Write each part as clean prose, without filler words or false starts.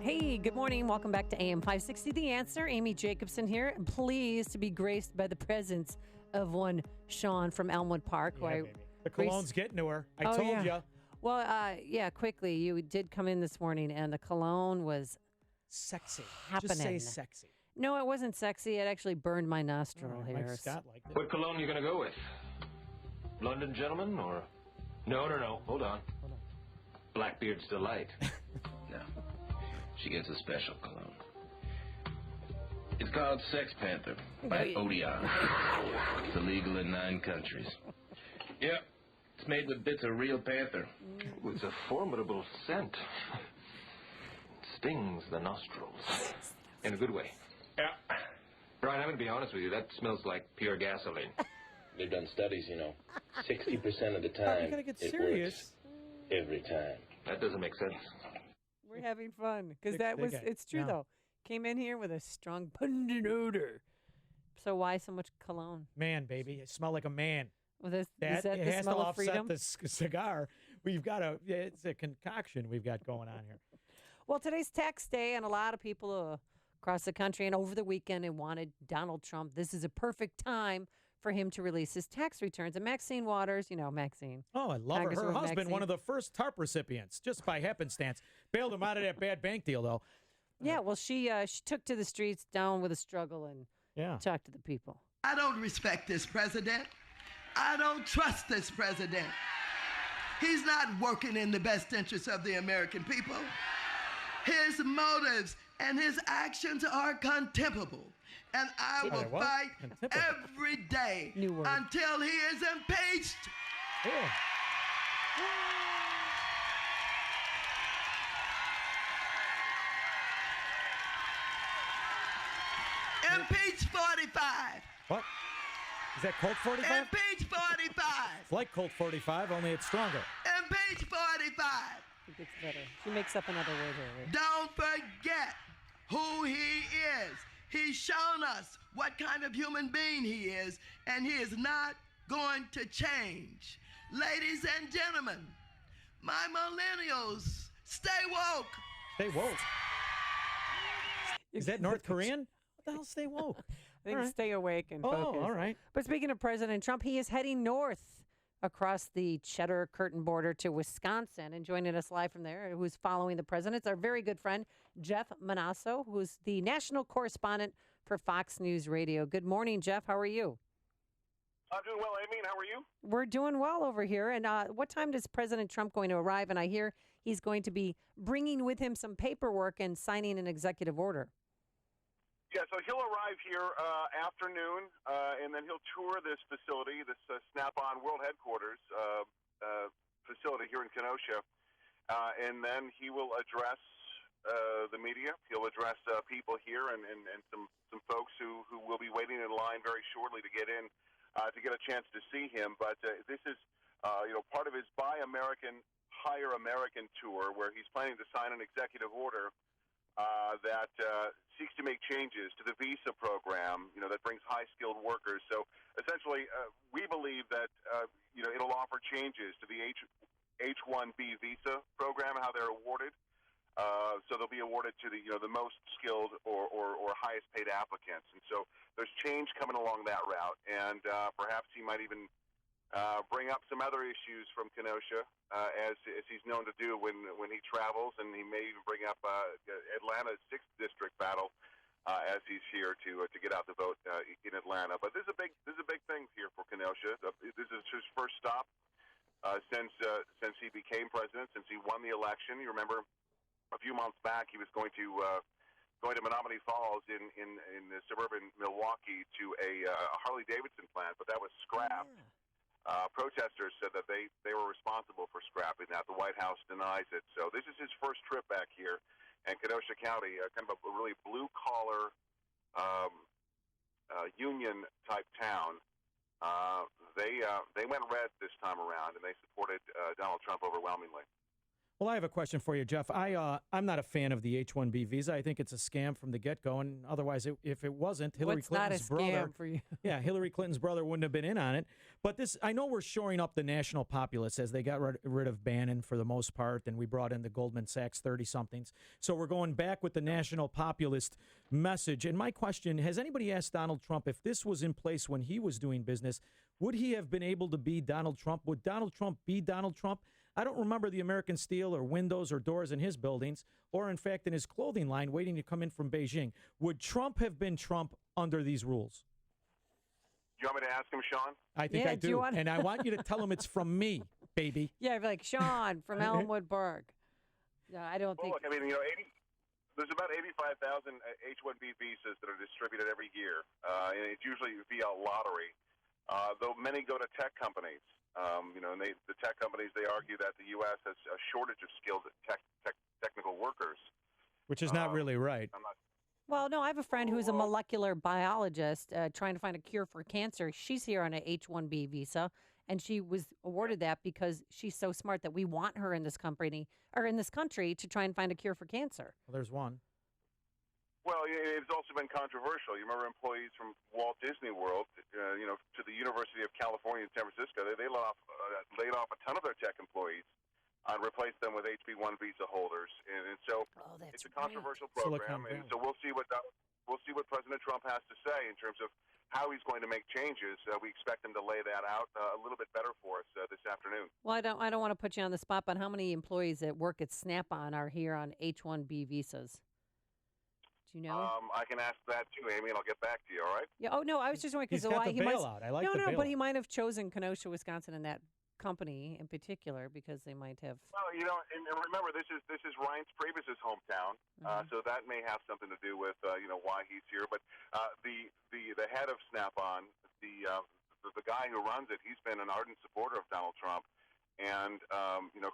Hey, good morning. Welcome back to AM 560 The Answer. Amy Jacobson here. Pleased to be graced by the presence of one Sean from Elmwood Park. Yeah, baby. The cologne's getting to her. I told you. Well, quickly, you did come in this morning, and the cologne was sexy. happening. Just say sexy. No, it wasn't sexy. It actually burned my nostril Mike hairs. Scott liked it. What cologne are you going to go with? London Gentleman or... No. Hold on. Blackbeard's Delight. No. She gets a special cologne. It's called Sex Panther by Odeon. It's illegal in 9 countries. Yep. It's made with bits of real panther. It's a formidable scent. It stings the nostrils. In a good way. Yeah. Brian, I'm going to be honest with you. That smells like pure gasoline. They've done studies, 60% of the time. You gotta get it serious. works every time. That doesn't make sense. We're having fun because it's true, Yeah. though. Came in here with a strong pungent odor. So why so much cologne? Man, baby. It smelled like a man. Well, is That that it the has smell to of offset freedom? the cigar. It's a concoction we've got going on here. Well, today's tax day, and a lot of people across the country and over the weekend and wanted Donald Trump. This is a perfect time for him to release his tax returns. And Maxine Waters, Maxine. Oh, I love her. Her Congresswoman husband, Maxine. one of the first TARP recipients, just by happenstance. Bailed him out of that bad bank deal, though. Yeah, well, she took to the streets down with a struggle and talked to the people. I don't respect this president. I don't trust this president. He's not working in the best interest of the American people. His motives and his actions are contemptible. And I will fight every day until he is impeached. Yeah. Impeach 45. What? Is that Colt 45? Impeach 45. It's like Colt 45, only it's stronger. Impeach 45. It gets better. She makes up another word here. Right? Don't forget who he is. He's shown us what kind of human being he is, and he is not going to change. Ladies and gentlemen, my millennials, stay woke. Stay woke. Is that North Korean? What the hell, stay woke? I think stay awake and focus. Oh, all right. But speaking of President Trump, he is heading north across the Cheddar Curtain border to Wisconsin, and joining us live from there, who's following the president, is our very good friend, Jeff Monosso, who's the national correspondent for Fox News Radio. Good morning, Jeff. How are you? I'm doing well, Amy. How are you? We're doing well over here. And what time is President Trump going to arrive? And I hear he's going to be bringing with him some paperwork and signing an executive order. Yeah, so he'll arrive here afternoon, and then he'll tour this facility, this Snap-on World Headquarters facility here in Kenosha, and then he will address the media. He'll address people here and some folks who will be waiting in line very shortly to get in to get a chance to see him. But this is part of his Buy American, Hire American tour, where he's planning to sign an executive order that seeks to make changes to the visa program, that brings high-skilled workers. So essentially, we believe that, it'll offer changes to the H-1B visa program, how they're awarded. So they'll be awarded to the most skilled or highest-paid applicants. And so there's change coming along that route. And perhaps he might even bring up some other issues from Kenosha, as he's known to do when he travels, and he may even bring up Atlanta's 6th district battle as he's here to get out the vote in Atlanta. But this is a big thing here for Kenosha. This is his first stop since he became president, since he won the election. You remember a few months back he was going to Menominee Falls in suburban Milwaukee to a Harley Davidson plant, but that was scrapped. Yeah. Protesters said that they were responsible for scrapping that. The White House denies it. So this is his first trip back here. And Kenosha County, kind of a really blue-collar union-type town, they went red this time around, and they supported Donald Trump overwhelmingly. Well, I have a question for you, Jeff. I'm not a fan of the H-1B visa. I think it's a scam from the get-go, and otherwise, if it wasn't, Hillary What's not a Clinton's scam brother, for you? yeah, Hillary Clinton's brother wouldn't have been in on it. But this, I know we're shoring up the national populace as they got rid of Bannon for the most part, and we brought in the Goldman Sachs 30-somethings. So we're going back with the national populist message. And my question, has anybody asked Donald Trump if this was in place when he was doing business, would he have been able to be Donald Trump? Would Donald Trump be Donald Trump? I don't remember the American steel or windows or doors in his buildings, or in fact in his clothing line waiting to come in from Beijing. Would Trump have been Trump under these rules? You want me to ask him, Sean? I think Yeah, I do do. you want- And I want you to tell him it's from me, baby. Yeah, I'd be like, Sean from Elmwood Park. Yeah, I don't Well, think. look, I mean, there's about 85,000 H-1B visas that are distributed every year, and it's usually via lottery. Though many go to tech companies, and the tech companies, they argue that the U.S. has a shortage of skilled technical workers. Which is not really right. I'm not. Well, no, I have a friend who's a molecular biologist trying to find a cure for cancer. She's here on a H-1B visa, and she was awarded that because she's so smart that we want her in this company or in this country to try and find a cure for cancer. Well, there's one. Well, it's also been controversial. You remember employees from Walt Disney World, to the University of California in San Francisco. They laid off a ton of their tech employees and replaced them with HB1 visa holders. And so it's a controversial program. And so we'll see what President Trump has to say in terms of how he's going to make changes. We expect him to lay that out a little bit better for us this afternoon. Well, I don't want to put you on the spot, but how many employees that work at Snap-on are here on H-1B visas? Do you know? I can ask that too, Amy, and I'll get back to you. All right? Yeah. Oh no, I was just wondering because He's got the he might. bailout. I like no, the no, but bailout. he might have chosen Kenosha, Wisconsin, and that company in particular because they might have. Well, and remember, this is Ryan Priebus's hometown, so that may have something to do with why he's here. But the head of Snap-on, the guy who runs it, he's been an ardent supporter of Donald Trump, and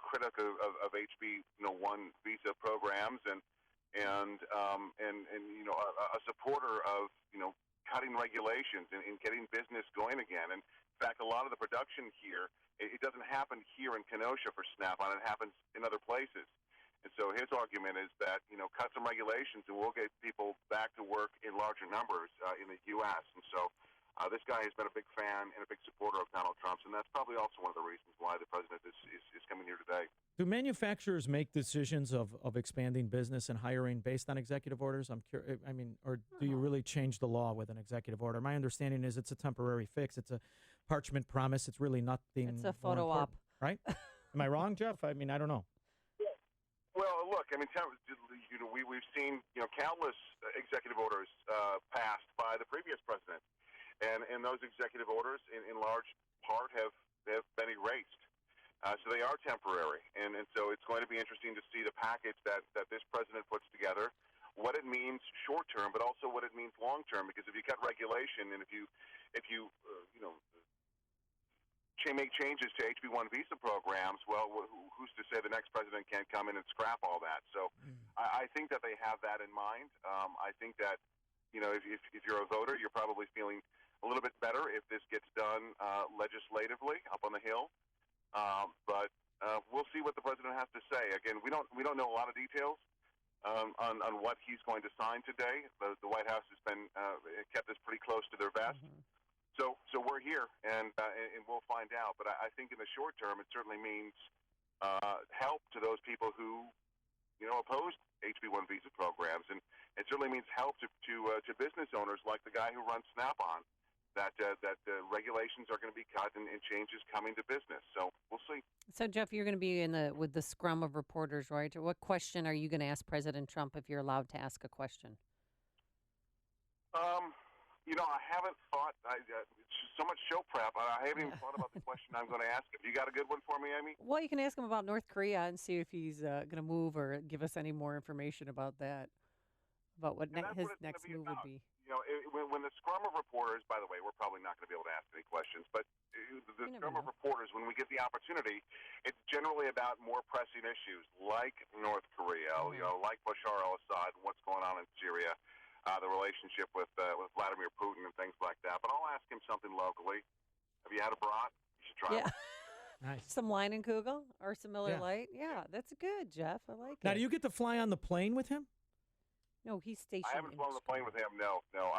critical of HB1 visa programs and a supporter of cutting regulations and getting business going again. And in fact, a lot of the production here, it doesn't happen here in Kenosha for Snap-on. It happens in other places. And so his argument is that cut some regulations and we'll get people back to work in larger numbers in the U.S. And so this guy has been a big fan and a big supporter of Donald Trump's, and that's probably also one of the reasons why the president is coming here today. Do manufacturers make decisions of expanding business and hiring based on executive orders? I'm curious. I mean, or do you really change the law with an executive order? My understanding is it's a temporary fix. It's a parchment promise. It's really nothing. It's a photo op, right? Am I wrong, Jeff? I mean, I don't know. Well, look, I mean, we've seen countless executive orders passed by the previous president, and those executive orders, in large part, have been erased. So they are temporary, and so it's going to be interesting to see the package that this president puts together, what it means short term, but also what it means long term. Because if you cut regulation and if you make changes to HB1 visa programs, well, who's to say the next president can't come in and scrap all that? So I think that they have that in mind. I think that if you're a voter, you're probably feeling a little bit better if this gets done legislatively up on the Hill. But we'll see what the president has to say. Again, we don't know a lot of details on what he's going to sign today. The White House has been kept this pretty close to their vest. So we're here, and we'll find out. But I think in the short term, it certainly means help to those people who opposed HB1 visa programs, and it certainly means help to business owners like the guy who runs Snap-on. That regulations are going to be cut and changes coming to business. So we'll see. So Jeff, you're going to be with the scrum of reporters, right? What question are you going to ask President Trump if you're allowed to ask a question? I haven't thought. It's just so much show prep. I haven't even thought about the question I'm going to ask him. You got a good one for me, Amy? Well, you can ask him about North Korea and see if he's going to move or give us any more information about that, about what his next move would be. When the scrum of reporters, by the way, we're probably not going to be able to ask any questions, but the scrum of reporters, when we get the opportunity, it's generally about more pressing issues like North Korea, like Bashar al-Assad, what's going on in Syria, the relationship with Vladimir Putin and things like that. But I'll ask him something locally. Have you had a brat? You should try one. Nice. Some Leinenkugel or some Miller Yeah. Lite. Yeah, that's good, Jeff. I like Now, it. do you get to fly on the plane with him? No, he's stationed. I haven't in flown the plane with Chicago. him. No.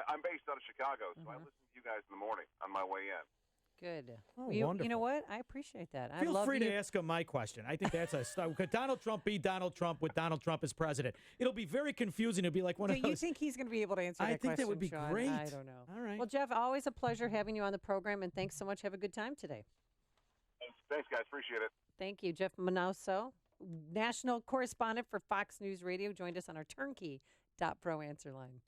I'm based out of Chicago, so I listen to you guys in the morning on my way in. Good. Oh, Well, you know wonderful. what? I appreciate that. I Feel love free you. to ask him my question. I think that's a start. Could Donald Trump be Donald Trump with Donald Trump as president? It'll be very confusing. It'll be like one Do of those. you think he's going to be able to answer I that think that question, would be Sean? great. I don't know. All right. Well, Jeff, always a pleasure having you on the program, and thanks so much. Have a good time today. Thanks, guys. Appreciate it. Thank you. Jeff Monosso, national correspondent for Fox News Radio, joined us on our turnkey.pro answer line.